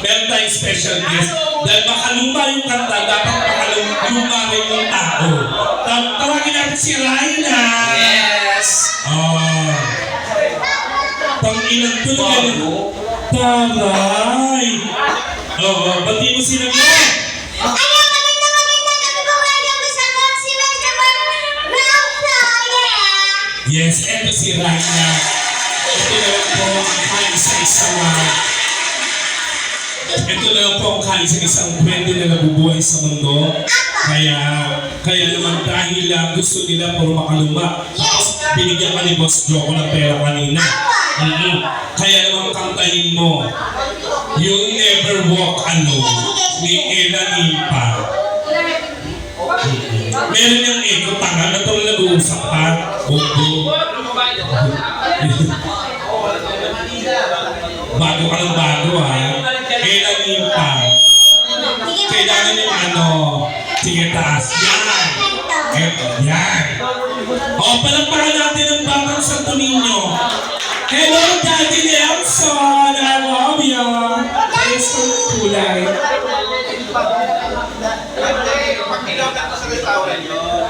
Meron tayong special guest. Dahil makaluma yung kanta, dapat makaluma rin yung tao. Tawagin natin si Raina. Yes! Pang-ilang tulog yan. Taray! Bati mo sila mo. Yes, eto si Raina. Ito na lang po ang kaisa-isang pwede na nabubuhay sa mundo. Kaya naman dahil gusto nila puro makaluma. Tapos binigyan ka ni Boss Joko ng pera kanina. Kaya naman kantahin mo You'll Never Walk Alone ni Ella Nipa. Meron yung echo tanga na ito nag-uusap pa. Bago ka ng bago Ella Nipa. Kailangan yung sige taas. Yan. Palagpakan natin ang Batang Santo Niño. Hello, Daddy Nelson! I love you! Ayos ko yung kulay. Pag ilaw ka sa restaurant yun.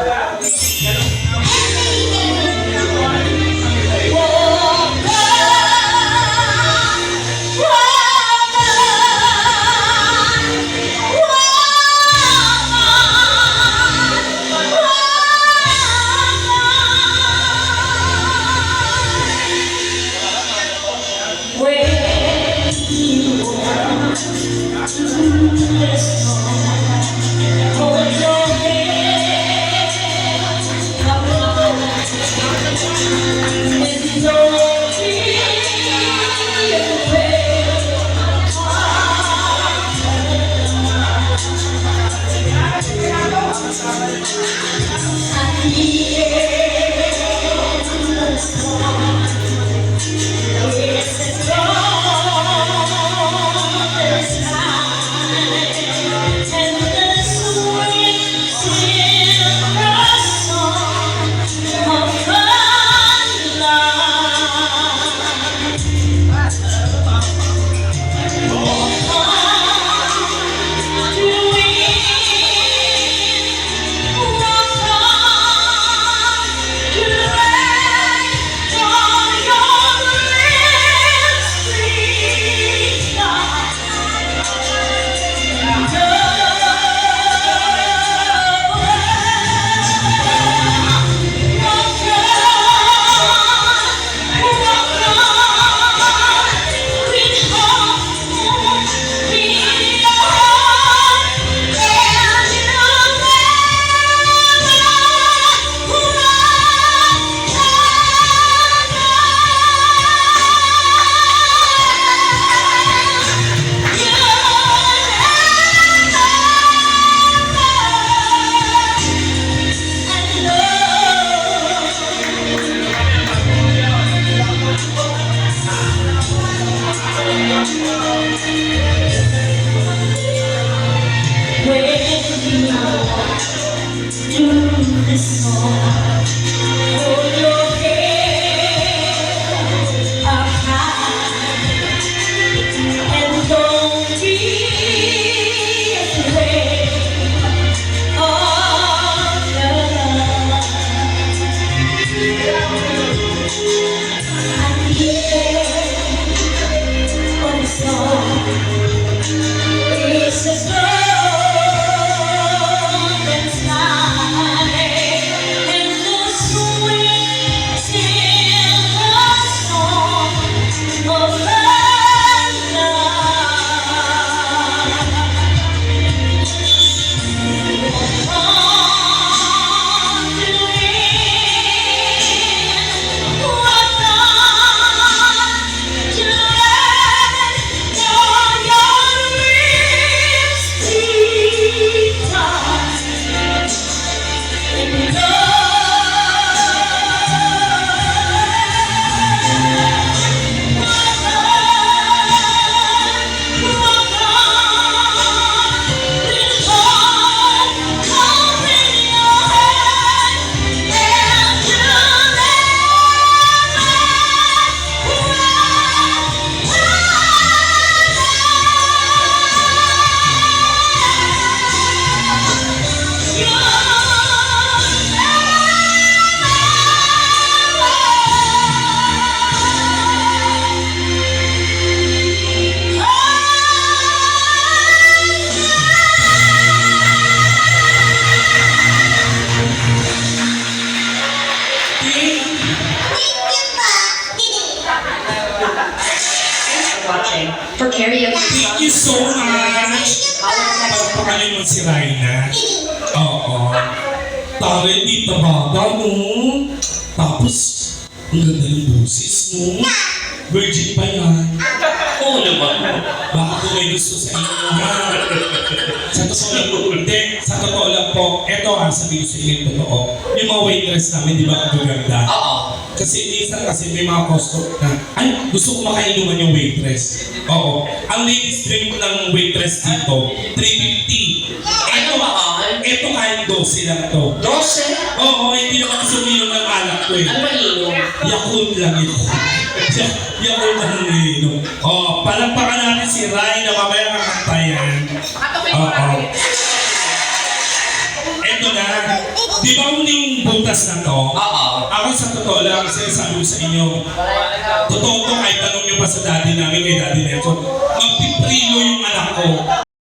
And For karaoke. Thank you so much. Pagpakalin mo si Raina. Oo. Taray, dito bata, no? Tapos, ang ganda ng boses, no? Virgin pa yan. Oo naman. Baka po may gusto sa inyo, ha? Sa totoo lang po, hindi. Sa totoo lang po, eto sabihin ko sa inyo yung totoo. Yung mga waitress namin, di ba ang gaganda? Oo. Kasi minsan kasi may mga customer na, ay, gusto ko makainuman yung waitress. Oo. Ang latest drink ng waitress dito, 350. Ano mahal? Eto kahit 12 lang to. 12? Oo, hindi naman suminom ng alak ko eh. Ano ba inom? Yakult lang ito. Yakult lang ito. Oh, palampakan natin si Rai na mamaya kakantayan. Oo. Eto na. Di ba uling butas na to? Oo. Ako sa totoo lang, sinasabi ko sa inyo, totoo to kahit tanong nyo pa sa daddy namin kay Daddy Nelson, magpiprilo yung anak ko.